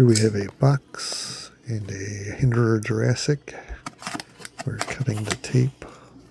Here we have a box and a Hinderer Jurassic. We're cutting the tape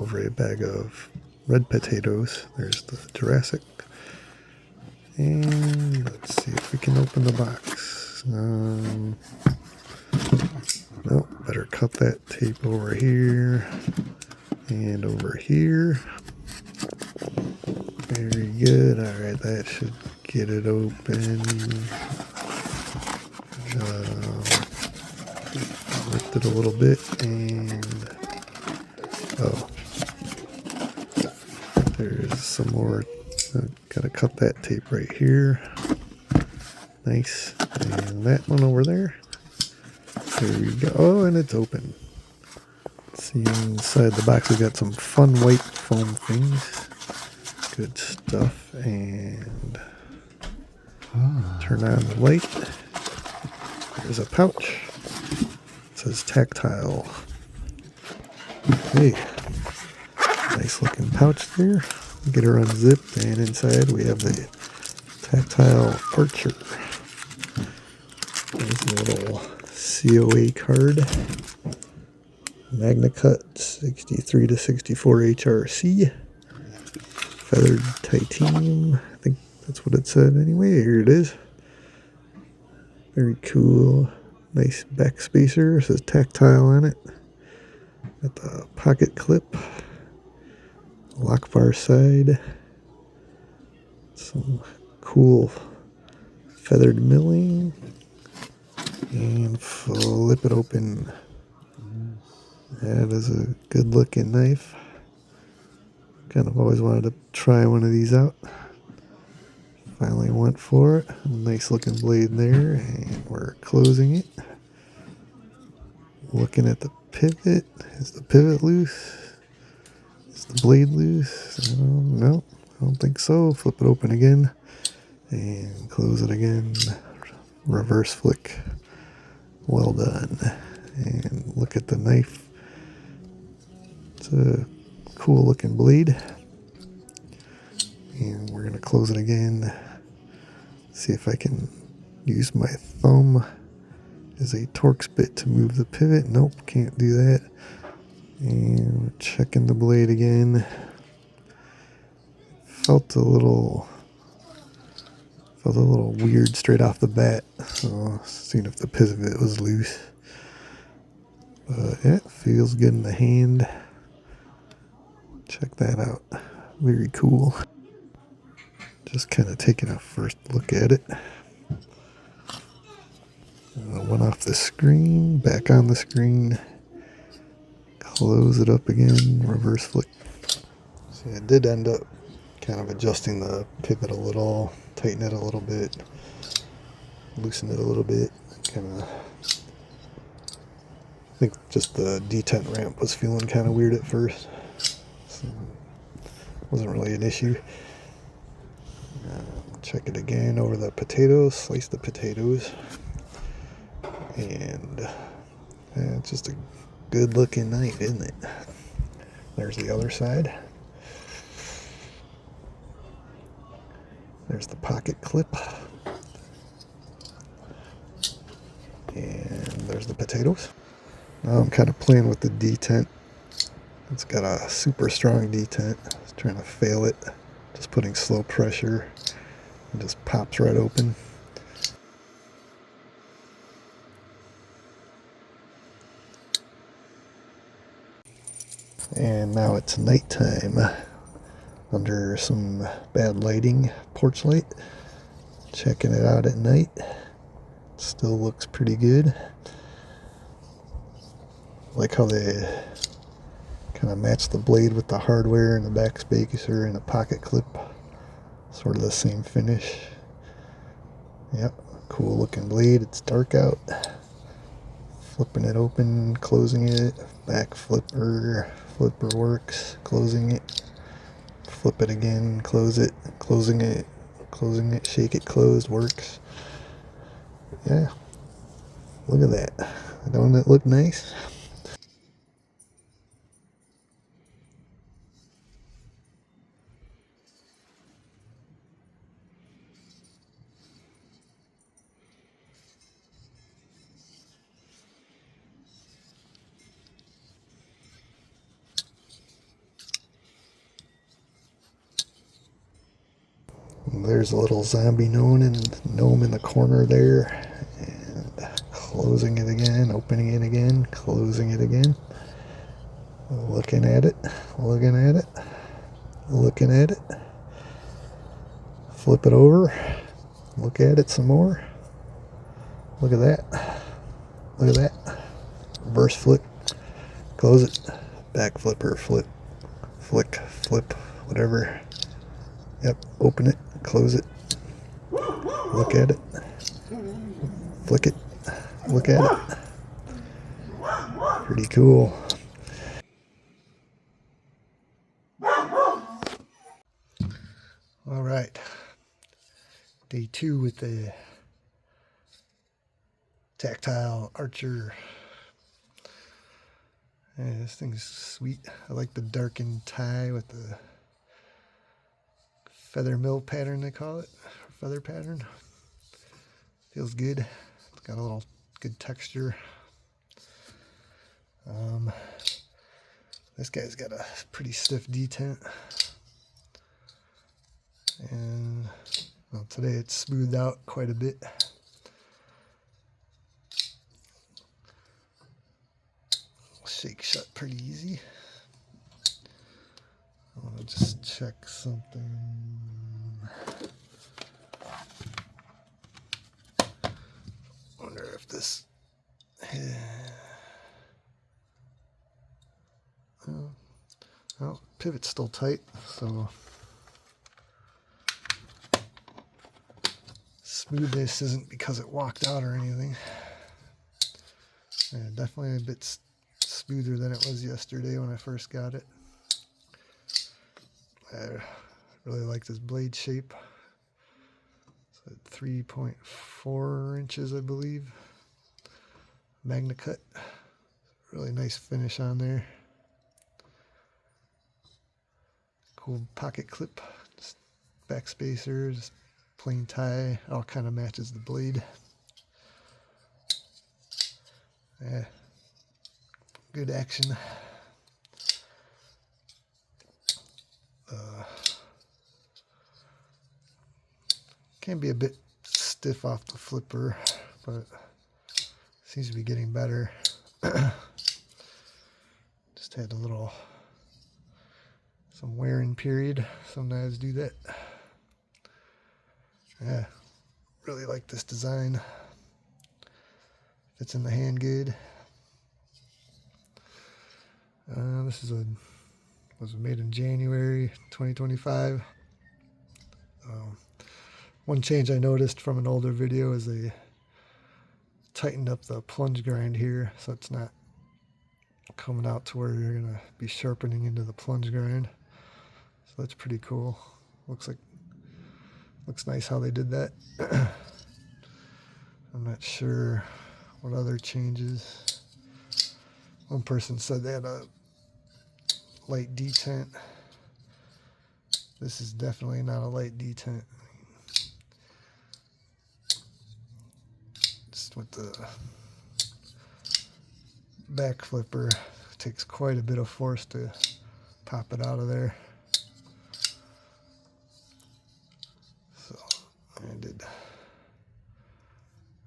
over a bag of red potatoes. There's the Jurassic. And let's see if we can open the box. Nope, better cut that tape over here and over here. Very good. Alright, that should get it open. Lift it a little bit and there's some more. Gotta cut that tape right here. Nice. And that one over there. There we go. Oh, and it's open. See, inside the box we got some fun white foam things. Good stuff. And turn on the light. There's a pouch. It says Tactile. Hey, nice looking pouch there. Get her unzipped, and inside we have the Tactile Archer. There's a little COA card. Magna Cut 63 to 64 HRC. Feathered titanium. I think that's what it said anyway. Here it is. Very cool. Nice back spacer. It says Tactile on it. Got the pocket clip. Lock bar side. Some cool feathered milling. And flip it open. That is a good looking knife. Kind of always wanted to try one of these out. Finally went for it. Nice looking blade there, and we're closing it. Looking at the pivot. Is the pivot loose? Is the blade loose? No, I don't think so. Flip it open again and close it again. Reverse flick. Well done. And look at the knife. It's a cool looking blade. And we're going to close it again. See if I can use my thumb as a Torx bit to move the pivot. Nope, can't do that. And we're checking the blade again. Felt a little weird straight off the bat. So seeing if the pivot was loose. But yeah, it feels good in the hand. Check that out. Very cool. Just kind of taking a first look at it. Went off the screen, back on the screen. Close it up again, reverse flick. See, I did end up kind of adjusting the pivot a little, tighten it a little bit, loosen it a little bit. Kind of, I think just the detent ramp was feeling kind of weird at first. So wasn't really an issue. Check it again over the potatoes, slice the potatoes, and it's just a good looking knife, isn't it? There's the other side. There's the pocket clip, and there's the potatoes. Now I'm kind of playing with the detent. It's got a super strong detent. I was trying to fail it, just putting slow pressure. It just pops right open. And now it's nighttime under some bad lighting, porch light. Checking it out at night. Still looks pretty good. Like how they kind of match the blade with the hardware and the back spacer and the pocket clip. Sort of the same finish. Yep, cool looking blade. It's dark out. Flipping it open, closing it. Back flipper works. Closing it. Flip it again, close it. Closing it. Closing it, shake it closed, works. Yeah, look at that. Don't it look nice? there's a little zombie gnome in the corner there, and closing it again, opening it again, closing it again, looking at it, looking at it, looking at it, flip it over, look at it some more, look at that, look at that, reverse flip, close it, back flipper, flip, flick, flip, whatever, yep, open it, close it, look at it, flick it, look at it, pretty cool. All right, day 2 with the Tactile Archer. Yeah, this thing's sweet. I like the darkened tie with the feather mill pattern, they call it, feather pattern. Feels good. It's got a little good texture. This guy's got a pretty stiff detent, and well, today it's smoothed out quite a bit. Shake shut pretty easy. I want to just check something. Wonder if this. Well, pivot's still tight, so smoothness isn't because it walked out or anything. Yeah, definitely a bit smoother than it was yesterday when I first got it. I really like this blade shape. It's at 3.4 inches, I believe. Magna cut. Really nice finish on there. Cool pocket clip. Just back spacer, just plain tie. All kind of matches the blade. Yeah. Good action. Can be a bit stiff off the flipper, but seems to be getting better. Just had some wearing period. Some knives do that. Yeah, really like this design. Fits in the hand good. This was made in January 2025. One change I noticed from an older video is they tightened up the plunge grind here, so it's not coming out to where you're gonna be sharpening into the plunge grind. So that's pretty cool. Looks nice how they did that. I'm not sure what other changes. One person said they had a light detent. This is definitely not a light detent. Just with the back flipper, it takes quite a bit of force to pop it out of there. So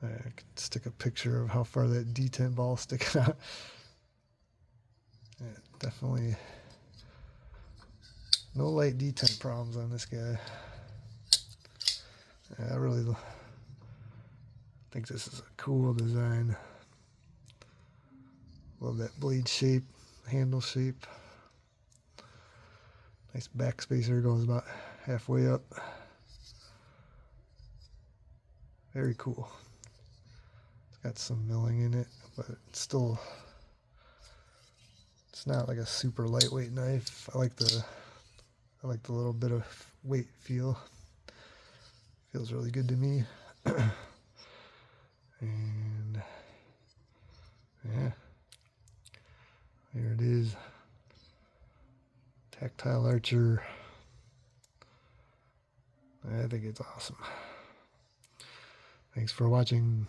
I could stick a picture of how far that detent ball sticking out. Yeah, definitely no light detent problems on this guy. Yeah, I really think this is a cool design. Love that blade shape, handle shape. Nice back spacer, goes about halfway up. Very cool. It's got some milling in it, but it's not like a super lightweight knife. I like the little bit of weight feel. Feels really good to me. And yeah, here it is. Tactile Archer. I think it's awesome. Thanks for watching.